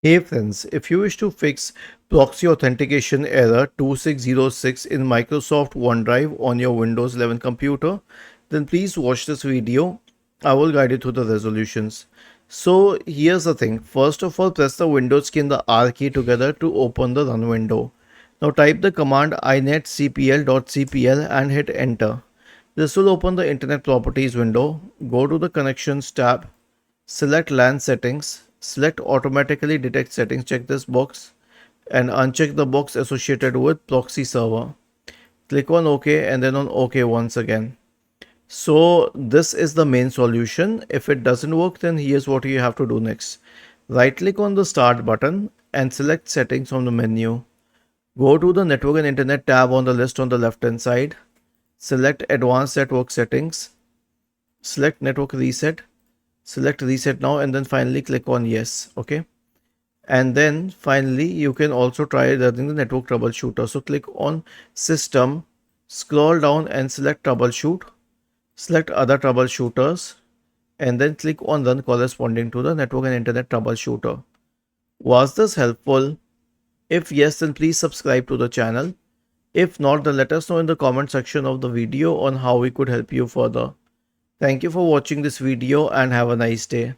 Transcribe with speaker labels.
Speaker 1: Hey friends, if you wish to fix proxy authentication error 2606 in Microsoft OneDrive on your Windows 11 computer, then please watch this video. I will guide you through the resolutions. So here's the thing. First of all, press the Windows key and the R key together to open the run window. Now type the command inetcpl.cpl and hit enter. This will open the Internet Properties window. Go to the Connections tab. Select LAN settings, select automatically detect settings, check this box and uncheck the box associated with proxy server. Click on OK and then on OK once again. So this is the main solution. If it doesn't work, then here's what you have to do next. Right click on the start button and select settings from the menu. Go to the network and internet tab on the list on the left hand side. Select advanced network settings. Select network reset. Select reset now and then finally click on yes. Okay, and then finally you can also try running the network troubleshooter. So click on system, scroll down and select troubleshoot, select other troubleshooters and then click on run corresponding to the network and internet troubleshooter. Was this helpful? If yes, then please subscribe to the channel. If not, then let us know in the comment section of the video on how we could help you further. Thank you for watching this video and have a nice day.